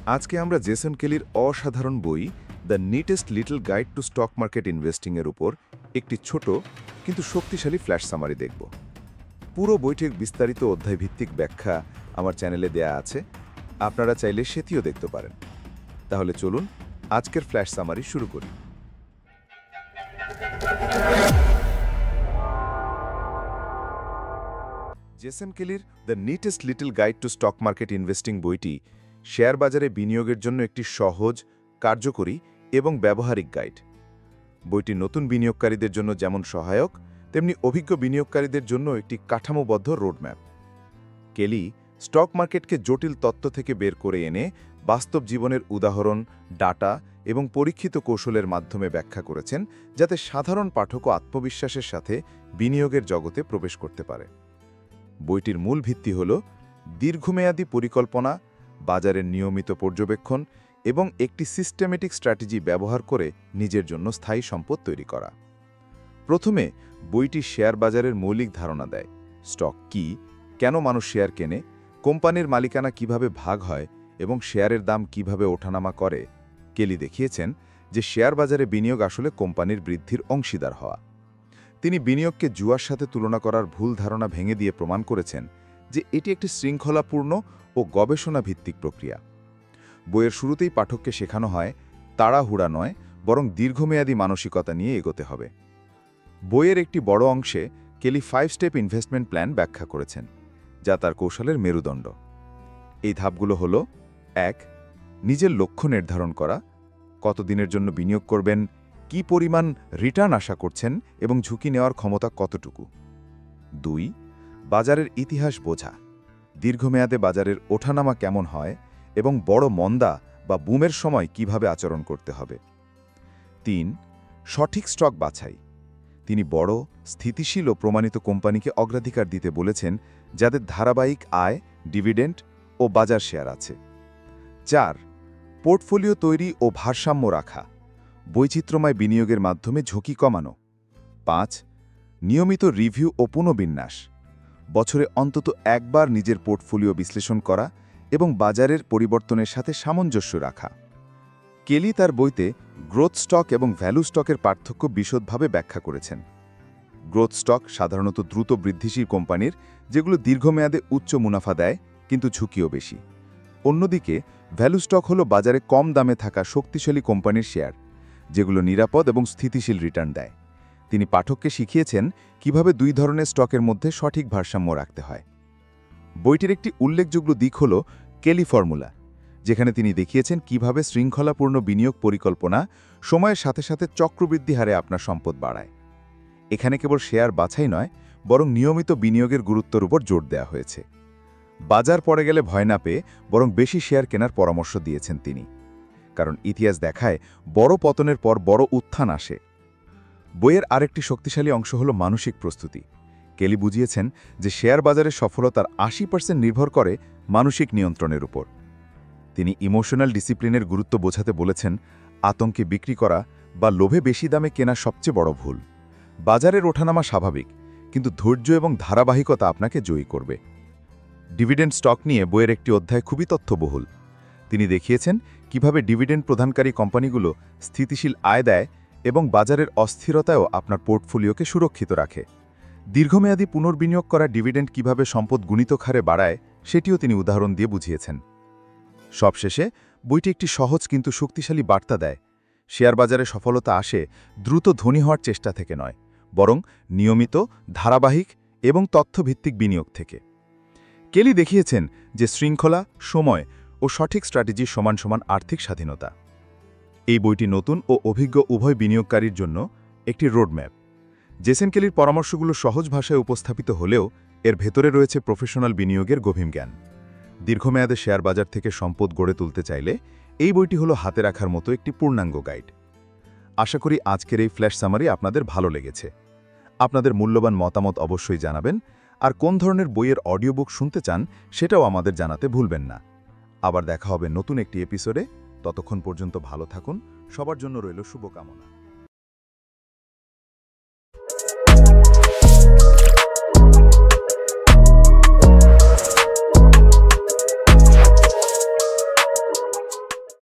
আজকে আমরা জেসন কেলির অসাধারণ বই the neatest little guide to stock market ইনভেস্টিংয়ের উপর একটি ছোট কিন্তু শক্তিশালী ফ্ল্যাশ সামারি দেখব। পুরো বইটির বিস্তারিত অধ্যায়ভিত্তিক ব্যাখ্যা আমার চ্যানেলে দেয়া আছে, আপনারা চাইলে সেটিও দেখতে পারেন। তাহলে চলুন আজকের ফ্ল্যাশ সামারি শুরু করি। জেসন কেলির the neatest little guide to stock market investing বইটি শেয়ার বাজারে বিনিয়োগের জন্য একটি সহজ, কার্যকরী এবং ব্যবহারিক গাইড। বইটি নতুন বিনিয়োগকারীদের জন্য যেমন সহায়ক, তেমনি অভিজ্ঞ বিনিয়োগকারীদের জন্য একটি কাঠামোবদ্ধ রোডম্যাপ। কেলি স্টক মার্কেটকে জটিল তত্ত্ব থেকে বের করে এনে বাস্তব জীবনের উদাহরণ, ডাটা এবং পরীক্ষিত কৌশলের মাধ্যমে ব্যাখ্যা করেছেন, যাতে সাধারণ পাঠকও আত্মবিশ্বাসের সাথে বিনিয়োগের জগতে প্রবেশ করতে পারে। বইটির মূল ভিত্তি হল দীর্ঘমেয়াদী পরিকল্পনা, বাজারের নিয়মিত পর্যবেক্ষণ এবং একটি সিস্টেমেটিক স্ট্র্যাটেজি ব্যবহার করে নিজের জন্য স্থায়ী সম্পদ তৈরি করা। প্রথমে বইটি শেয়ার বাজারের মৌলিক ধারণা দেয়। স্টক কি, কেন মানুষ শেয়ার কেনে, কোম্পানির মালিকানা কিভাবে ভাগ হয় এবং শেয়ারের দাম কিভাবে ওঠানামা করে। কেলি দেখিয়েছেন যে শেয়ার বাজারে বিনিয়োগ আসলে কোম্পানির বৃদ্ধির অংশীদার হওয়া। তিনি বিনিয়োগকে জুয়ার সাথে তুলনা করার ভুল ধারণা ভেঙে দিয়ে প্রমাণ করেছেন যে এটি একটি শৃঙ্খলাপূর্ণ ও গবেষণা ভিত্তিক প্রক্রিয়া। বইয়ের শুরুতেই পাঠককে শেখানো হয় তাড়াহুড়া নয়, বরং দীর্ঘমেয়াদী মানসিকতা নিয়ে এগোতে হবে। বইয়ের একটি বড় অংশে কেলি 5 স্টেপ ইনভেস্টমেন্ট প্ল্যান ব্যাখ্যা করেছেন, যা তার কৌশলের মেরুদণ্ড। এই ধাপগুলো হল: 1. নিজের লক্ষ্য নির্ধারণ করা, কতদিনের জন্য বিনিয়োগ করবেন, কি পরিমাণ রিটার্ন আশা করছেন এবং ঝুঁকি নেওয়ার ক্ষমতা কতটুকু। 2. বাজারের ইতিহাস বোঝা, দীর্ঘমেয়াদে বাজারের ওঠানামা কেমন হয় এবং বড় মন্দা বা বুমের সময় কিভাবে আচরণ করতে হবে। 3. সঠিক স্টক বাছাই, তিনি বড়, স্থিতিশীল ও প্রমাণিত কোম্পানিকে অগ্রাধিকার দিতে বলেছেন, যাদের ধারাবাহিক আয়, ডিভিডেন্ড ও বাজার শেয়ার আছে। 4. পোর্টফোলিও তৈরি ও ভারসাম্য রাখা, বৈচিত্র্যময় বিনিয়োগের মাধ্যমে ঝুঁকি কমানো। 5. নিয়মিত রিভিউ ও পুনর্বিন্যাস, বছরে অন্তত একবার নিজের পোর্টফোলিও বিশ্লেষণ করা এবং বাজারের পরিবর্তনের সাথে সামঞ্জস্য রাখা। কেলি তার বইতে গ্রোথ স্টক এবং ভ্যালু স্টকের পার্থক্য বিশদভাবে ব্যাখ্যা করেছেন। গ্রোথ স্টক সাধারণত দ্রুত বৃদ্ধিশীল কোম্পানির, যেগুলো দীর্ঘমেয়াদে উচ্চ মুনাফা দেয় কিন্তু ঝুঁকিও বেশি। অন্যদিকে ভ্যালু স্টক হল বাজারে কম দামে থাকা শক্তিশালী কোম্পানির শেয়ার, যেগুলো নিরাপদ এবং স্থিতিশীল রিটার্ন দেয়। তিনি পাঠককে শিখিয়েছেন কিভাবে দুই ধরনের স্টকের মধ্যে সঠিক ভারসাম্য রাখতে হয়। বইটির একটি উল্লেখযোগ্য দিক হল কেলি ফর্মুলা, যেখানে তিনি দেখিয়েছেন কিভাবে শৃঙ্খলাপূর্ণ বিনিয়োগ পরিকল্পনা সময়ের সাথে সাথে চক্রবৃদ্ধি হারে আপনার সম্পদ বাড়ায়। এখানে কেবল শেয়ার বাছাই নয়, বরং নিয়মিত বিনিয়োগের গুরুত্বের উপর জোর দেওয়া হয়েছে। বাজার পড়ে গেলে ভয় না পেয়ে বরং বেশি শেয়ার কেনার পরামর্শ দিয়েছেন তিনি, কারণ ইতিহাস দেখায় বড় পতনের পর বড় উত্থান আসে। বইয়ের আরেকটি শক্তিশালী অংশ হল মানসিক প্রস্তুতি। কেলি বুঝিয়েছেন যে শেয়ার বাজারের সফলতার 80% নির্ভর করে মানসিক নিয়ন্ত্রণের উপর। তিনি ইমোশনাল ডিসিপ্লিনের গুরুত্ব বোঝাতে বলেছেন, আতঙ্কে বিক্রি করা বা লোভে বেশি দামে কেনা সবচেয়ে বড় ভুল। বাজারের ওঠানামা স্বাভাবিক, কিন্তু ধৈর্য এবং ধারাবাহিকতা আপনাকে জয়ী করবে। ডিভিডেন্ড স্টক নিয়ে বইয়ের একটি অধ্যায় খুবই তথ্যবহুল। তিনি দেখিয়েছেন কিভাবে ডিভিডেন্ড প্রদানকারী কোম্পানিগুলো স্থিতিশীল আয় দেয় এবং বাজারের অস্থিরতায়ও আপনার পোর্টফোলিওকে সুরক্ষিত রাখে। দীর্ঘমেয়াদী পুনর্বিনিয়োগ করা ডিভিডেন্ড কিভাবে সম্পদ গুণিতক হারে বাড়ায়, সেটিও তিনি উদাহরণ দিয়ে বুঝিয়েছেন। সবশেষে বইটি একটি সহজ কিন্তু শক্তিশালী বার্তা দেয়। শেয়ার বাজারে সফলতা আসে দ্রুত ধনী হওয়ার চেষ্টা থেকে নয়, বরং নিয়মিত, ধারাবাহিক এবং তথ্যভিত্তিক বিনিয়োগ থেকে। কেলি দেখিয়েছেন যে শৃঙ্খলা, সময় ও সঠিক স্ট্র্যাটেজি সমান সমান আর্থিক স্বাধীনতা। এই বইটি নতুন ও অভিজ্ঞ উভয় বিনিয়োগকারীর জন্য একটি রোডম্যাপ। জেসন কেলির পরামর্শগুলো সহজ ভাষায় উপস্থাপিত হলেও এর ভেতরে রয়েছে প্রফেশনাল বিনিয়োগের গভীর জ্ঞান। দীর্ঘমেয়াদে শেয়ার বাজার থেকে সম্পদ গড়ে তুলতে চাইলে এই বইটি হলো হাতে রাখার মতো একটি পূর্ণাঙ্গ গাইড। আশা করি আজকের এই ফ্ল্যাশ সামারি আপনাদের ভালো লেগেছে। আপনাদের মূল্যবান মতামত অবশ্যই জানাবেন, আর কোন ধরনের বইয়ের অডিও বুক শুনতে চান সেটাও আমাদের জানাতে ভুলবেন না। আবার দেখা হবে নতুন একটি এপিসোডে। ততক্ষণ পর্যন্ত ভালো থাকুন। সবার জন্য রইল শুভকামনা।